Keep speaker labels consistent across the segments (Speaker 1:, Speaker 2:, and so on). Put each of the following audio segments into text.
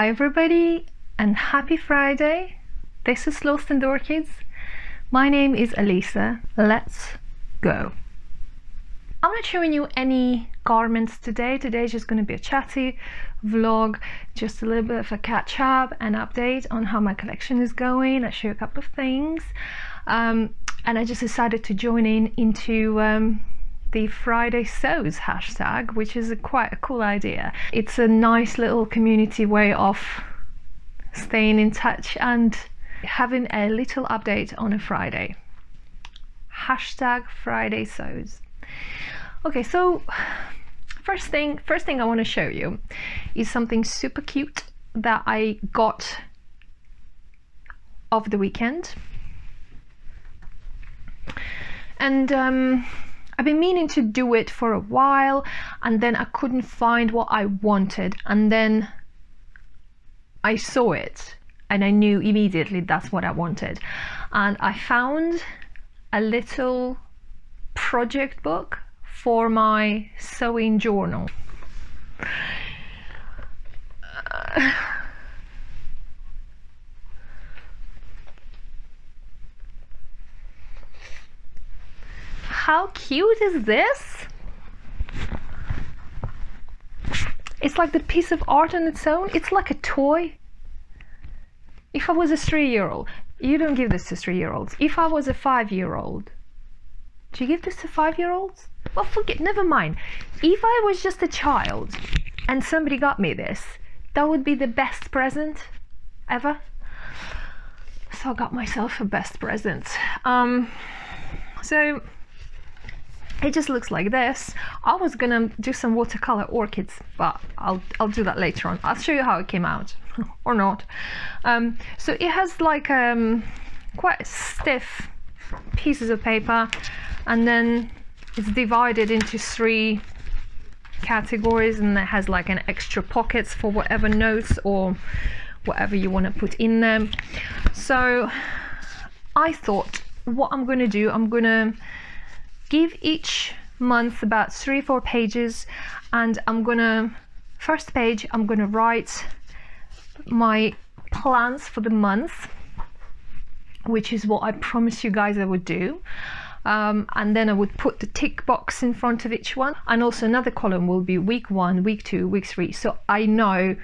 Speaker 1: Hi everybody and happy Friday. This is Lost and Orchids. My name is Alisa. Let's go. I'm not showing you any garments today. Today is just going to be a chatty vlog, just a little bit of a catch up and update on how my collection is going. I'll show you a couple of things. And I just decided to join into the Friday Sews hashtag, which is quite a cool idea. It's a nice little community way of staying in touch and having a little update on a Friday. Hashtag Friday Sews. Okay, so first thing I want to show you is something super cute that I got over the weekend. And I've been meaning to do it for a while, and then I couldn't find what I wanted, and then I saw it and I knew immediately that's what I wanted. And I found a little project book for my sewing journal. How cute is this? It's like the piece of art on its own. It's like a toy. If I was a 3-year-old, you don't give this to 3-year-olds. If I was a 5-year-old, do you give this to 5-year-olds? Well, forget, never mind. If I was just a child and somebody got me this, that would be the best present ever. So I got myself a best present. So it just looks like this. I was gonna do some watercolor orchids, but I'll do that later on. I'll show you how it came out, or not. So it has like quite stiff pieces of paper, and then it's divided into 3 categories, and it has like an extra pockets for whatever notes or whatever you want to put in them. So I thought, what I'm gonna do, I'm gonna give each month about 3-4 pages, and first page I'm gonna write my plans for the month, which is what I promised you guys I would do, and then I would put the tick box in front of each one, and also another column will be week 1, week 2, week 3, so I know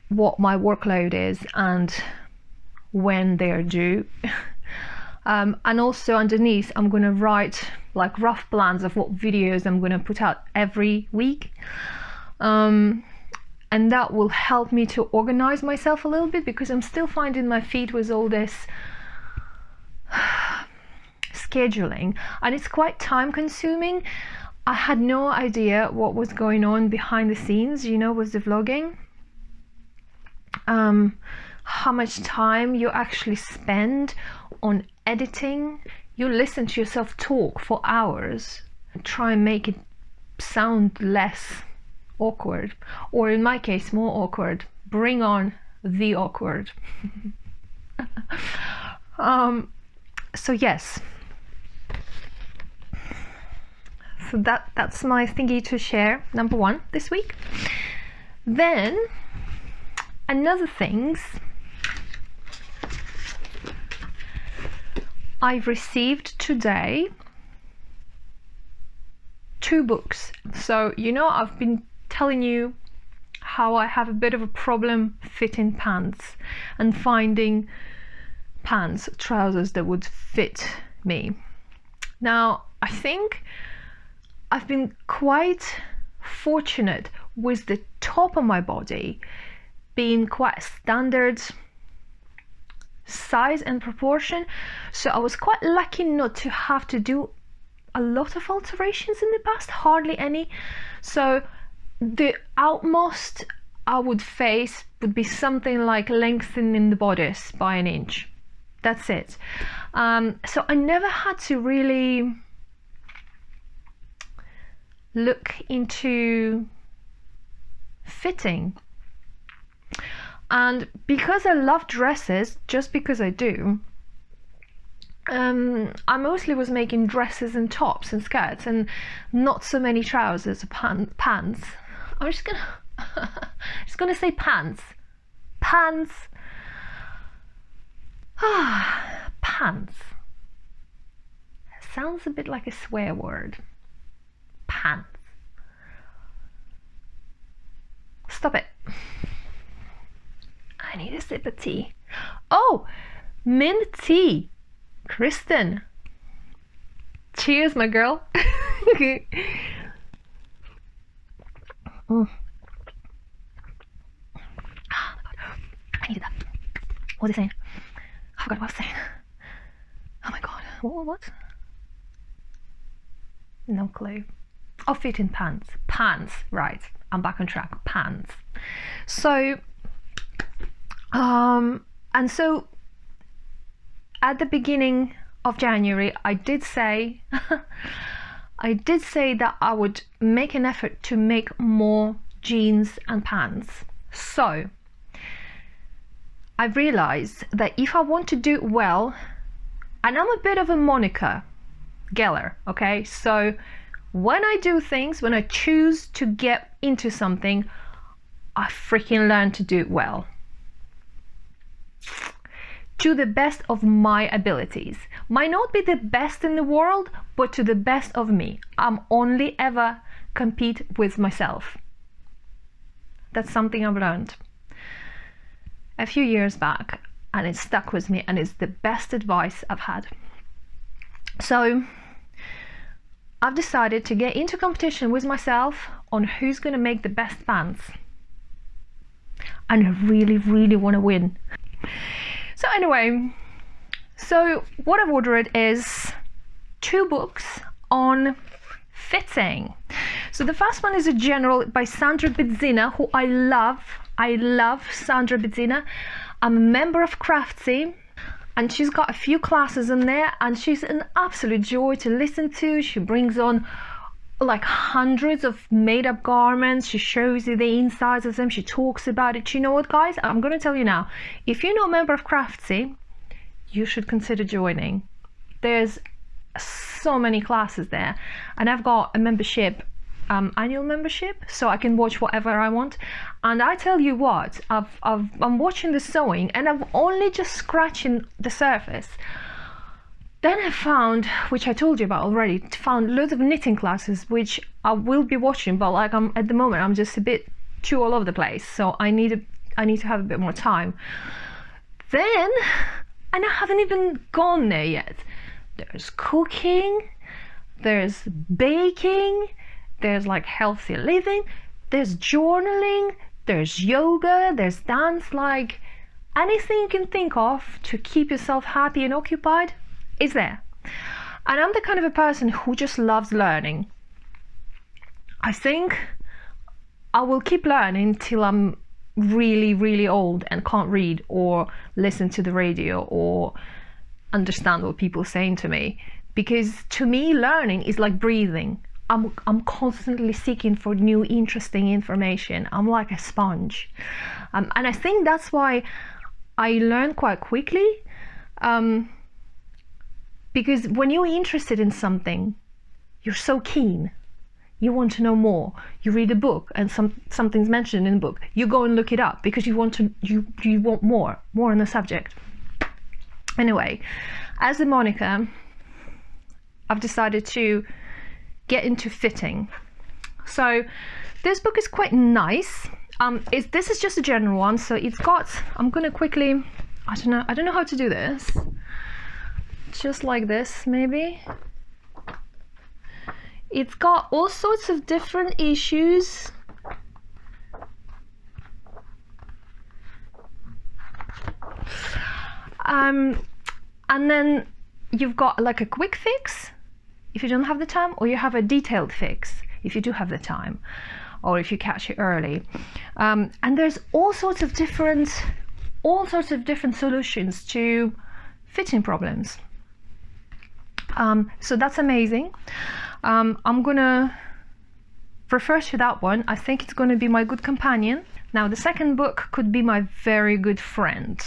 Speaker 1: what my workload is and when they're due. And also underneath I'm going to write like rough plans of what videos I'm going to put out every week, and that will help me to organize myself a little bit, because I'm still finding my feet with all this scheduling, and it's quite time consuming. I had no idea what was going on behind the scenes, you know, with the vlogging. How much time you actually spend on editing. You listen to yourself talk for hours and try and make it sound less awkward, or in my case more awkward. Bring on the awkward. So yes, so that's my thingy to share, number 1 this week. Then another things I've received today 2 books. So you know, I've been telling you how I have a bit of a problem fitting pants and finding pants, trousers that would fit me. Now I think I've been quite fortunate with the top of my body being quite standard size and proportion, so I was quite lucky not to have to do a lot of alterations in the past, hardly any. So the outmost I would face would be something like lengthening the bodice by 1 inch. That's it. So I never had to really look into fitting. And because I love dresses, just because I do, I mostly was making dresses and tops and skirts, and not so many trousers or pants. I'm just gonna say pants. Pants. Pants. Sounds a bit like a swear word. Pants. Stop it. I need a sip of tea. Oh, mint tea. Kristen. Cheers, my girl. I need that. What was I saying? I forgot what I was saying. Oh my god. What? No clue. Oh, fitting pants. Pants. Right. I'm back on track. Pants. So, and so at the beginning of January, I did say that I would make an effort to make more jeans and pants. So I've realized that if I want to do well, and I'm a bit of a Monica Geller, okay? So when I do things, when I choose to get into something, I freaking learn to do it well. To the best of my abilities. Might not be the best in the world, but to the best of me. I'm only ever compete with myself. That's something I've learned a few years back, and it stuck with me, and it's the best advice I've had. So I've decided to get into competition with myself on who's going to make the best pants. And I really, really want to win. So anyway, so what I've ordered is 2 books on fitting. So the first one is a general by Sandra Betzina, who I love. I love Sandra Betzina. I'm a member of Craftsy, and she's got a few classes in there, and she's an absolute joy to listen to. She brings on like hundreds of made-up garments. She shows you the insides of them. She talks about it. You know what, guys? I'm going to tell you now. If you're not a member of Craftsy, you should consider joining. There's so many classes there, and I've got a membership, annual membership, so I can watch whatever I want. And I tell you what, I'm watching the sewing, and I'm only just scratching the surface. Then I found, which I told you about already, found loads of knitting classes, which I will be watching, but like at the moment I'm just a bit too all over the place, so I need to have a bit more time. Then, and I haven't even gone there yet. There's cooking, there's baking, there's like healthy living, there's journaling, there's yoga, there's dance, like anything you can think of to keep yourself happy and occupied is there. And I'm the kind of a person who just loves learning. I think I will keep learning till I'm really, really old and can't read or listen to the radio or understand what people are saying to me, because to me learning is like breathing. I'm constantly seeking for new interesting information. I'm like a sponge, and I think that's why I learn quite quickly, because when you're interested in something, you're so keen, you want to know more. You read a book and something's mentioned in the book, you go and look it up because you want more on the subject. Anyway, as a Monica, I've decided to get into fitting. So this book is quite nice. This is just a general one, so it's got, I'm gonna quickly, I don't know how to do this, just like this maybe. It's got all sorts of different issues. And then you've got like a quick fix if you don't have the time, or you have a detailed fix if you do have the time, or if you catch it early. And there's all sorts of different solutions to fitting problems. So that's amazing. I'm gonna refer to that one. I think it's going to be my good companion. Now the second book could be my very good friend,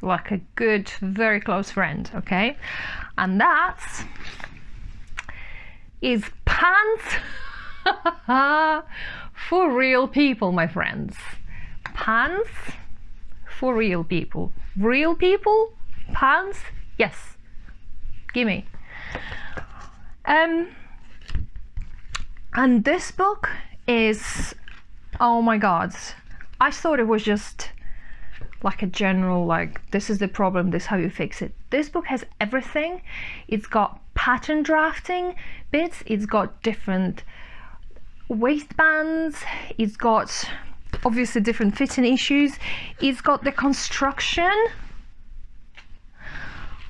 Speaker 1: like a good, very close friend, okay? And that is Pants for Real People, my friends. pants for real people. Real people, pants, yes, gimme. And this book is, oh my god, I thought it was just like a general, like, this is the problem, this is how you fix it. This book has everything. It's got pattern drafting bits, it's got different waistbands, it's got obviously different fitting issues, it's got the construction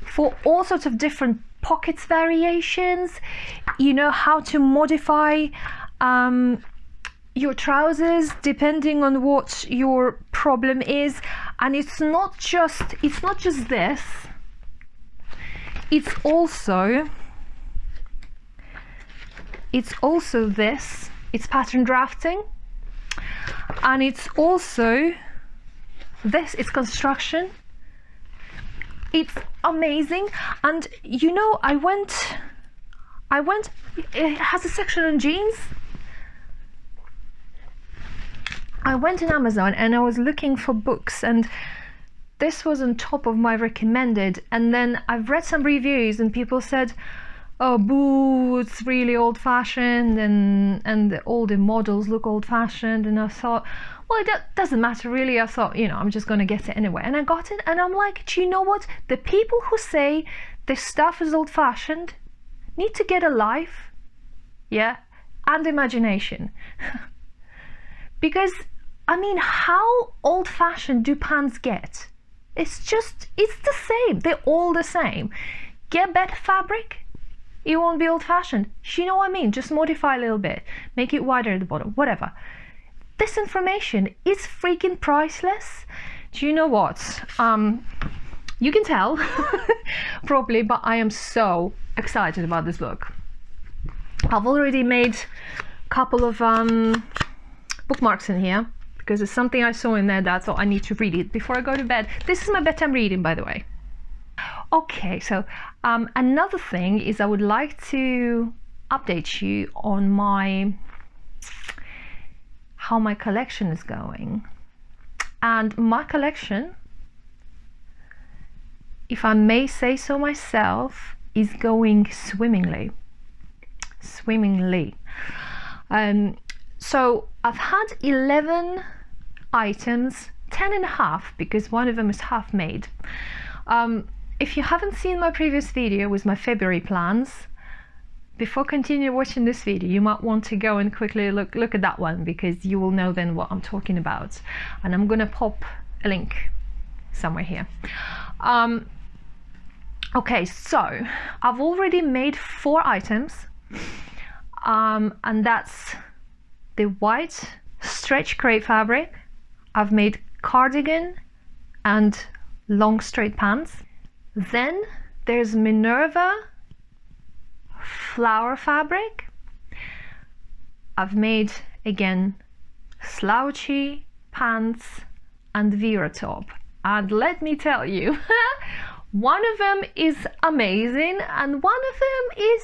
Speaker 1: for all sorts of different pockets variations, you know, how to modify your trousers depending on what your problem is. And it's not just this, it's also this, it's pattern drafting, and it's also this, it's construction. It's amazing. And you know, I went, it has a section on jeans. I went on Amazon and I was looking for books, and this was on top of my recommended, and then I've read some reviews and people said, oh boo, it's really old-fashioned, and all the models look old-fashioned. And I thought, well, it doesn't matter really. I thought, you know, I'm just gonna get it anyway, and I got it, and I'm like, do you know what, the people who say this stuff is old-fashioned need to get a life, yeah, and imagination. Because I mean, how old-fashioned do pants get? It's the same. They're all the same. Get better fabric, it won't be old-fashioned. You know what I mean? Just modify a little bit, make it wider at the bottom, whatever. This information is freaking priceless. Do you know what? You can tell probably, but I am so excited about this book. I've already made a couple of bookmarks in here, because it's something I saw in there that I thought I need to read it before I go to bed. This is my bedtime reading, by the way. Okay, so another thing is I would like to update you on how my collection is going. And my collection, if I may say so myself, is going swimmingly. So I've had 11 items, 10 and a half, because one of them is half made. If you haven't seen my previous video with my February plans, before continue watching this video, you might want to go and quickly look at that one, because you will know then what I'm talking about. And I'm gonna pop a link somewhere here. Okay, so I've already made 4 items, and that's the white stretch crepe fabric. I've made cardigan and long straight pants. Then there's Minerva flower fabric. I've made again slouchy pants and Vera top. And let me tell you, one of them is amazing and one of them is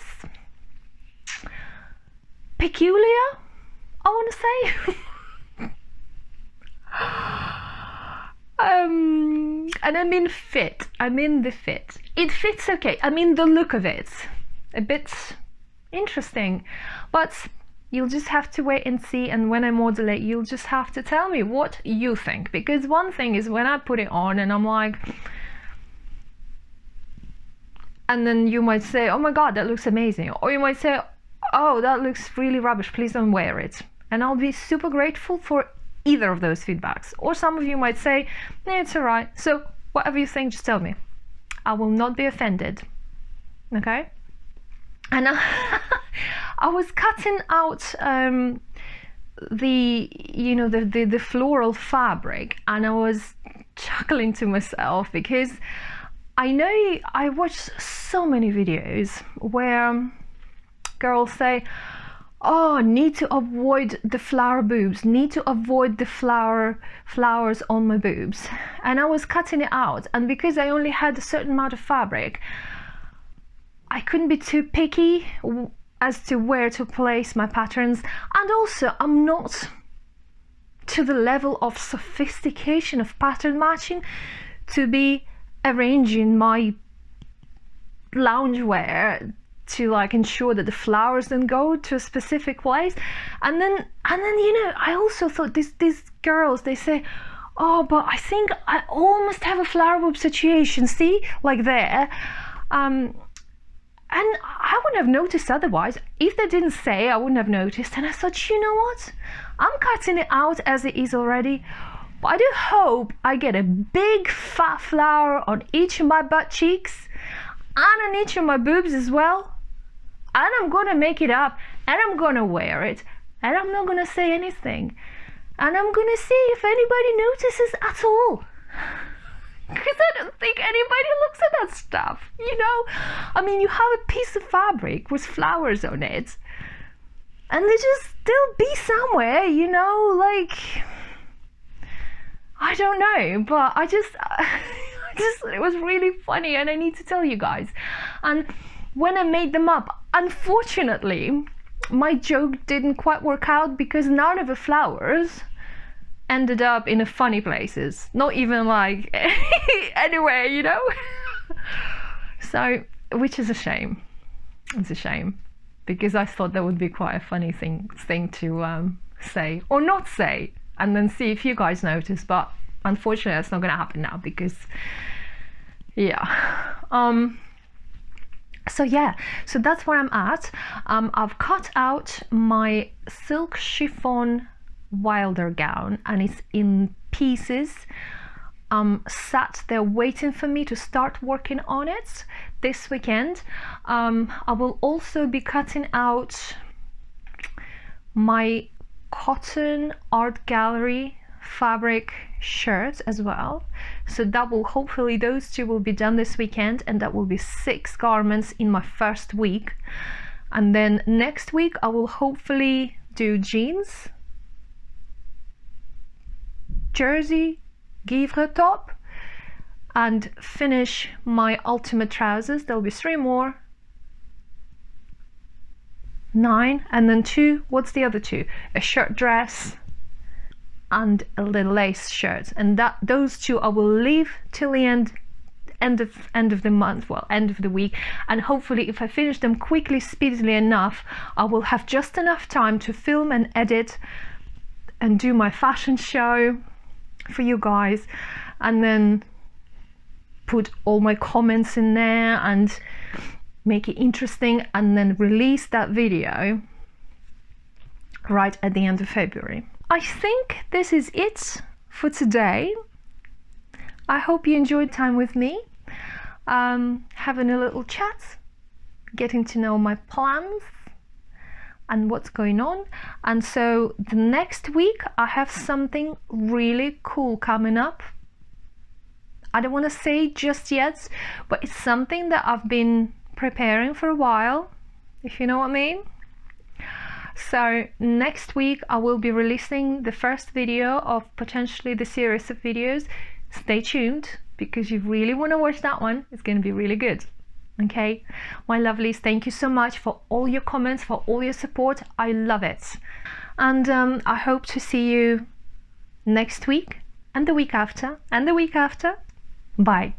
Speaker 1: peculiar, I want to say. And I mean fit. I mean the fit. It fits okay. I mean the look of it. A bit interesting. But you'll just have to wait and see, and when I model it, you'll just have to tell me what you think. Because one thing is when I put it on and I'm like, and then you might say, oh my god, that looks amazing. Or you might say, oh, that looks really rubbish, please don't wear it. And I'll be super grateful for either of those feedbacks. Or some of you might say, nah, it's alright. So whatever you think, just tell me. I will not be offended. Okay? And I was cutting out the floral fabric, and I was chuckling to myself because I know I watched so many videos where girls say, oh, need to avoid the flower boobs, need to avoid the flowers on my boobs. And I was cutting it out, and because I only had a certain amount of fabric, I couldn't be too picky as to where to place my patterns. And also, I'm not to the level of sophistication of pattern matching to be arranging my loungewear to like ensure that the flowers then go to a specific place. And then I also thought these girls, they say, oh, but I think I almost have a flower bulb situation, see, like there. And I wouldn't have noticed otherwise. If they didn't say, I wouldn't have noticed. And I thought, you know what, I'm cutting it out as it is already, but I do hope I get a big fat flower on each of my butt cheeks and on each of my boobs as well. And I'm gonna make it up, and I'm gonna wear it, and I'm not gonna say anything, and I'm gonna see if anybody notices at all. Because I don't think anybody looks at that stuff, you know? I mean, you have a piece of fabric with flowers on it, and they just still be somewhere, you know, like, I don't know, but I just it was really funny, and I need to tell you guys. And when I made them up, unfortunately, my joke didn't quite work out because none of the flowers ended up in the funny places, not even like anywhere, you know. So, which is a shame. It's a shame, because I thought that would be quite a funny thing to say or not say, and then see if you guys notice. But unfortunately, that's not going to happen now, because yeah. So yeah, so that's where I'm at. I've cut out my silk chiffon Wilder gown, and it's in pieces. Sat there waiting for me to start working on it this weekend. I will also be cutting out my cotton art gallery fabric shirts as well, so that will hopefully, those two will be done this weekend, and that will be 6 garments in my first week. And then next week I will hopefully do jeans, jersey, guivre top, and finish my ultimate trousers. There'll be 3 more, 9, and then 2, what's the other 2? A shirt dress and a little lace shirt, and those 2 I will leave till the end of the month, well, end of the week. And hopefully, if I finish them quickly, speedily enough, I will have just enough time to film and edit and do my fashion show for you guys, and then put all my comments in there and make it interesting, and then release that video right at the end of February. I think this is it for today. I hope you enjoyed time with me, having a little chat, getting to know my plans and what's going on. And so the next week I have something really cool coming up. I don't want to say just yet, but it's something that I've been preparing for a while, if you know what I mean. So next week I will be releasing the first video of potentially the series of videos. Stay tuned, because you really want to watch that one. It's going to be really good. Okay, my lovelies, thank you so much for all your comments, for all your support. I love it. And I hope to see you next week, and the week after, and the week after. Bye.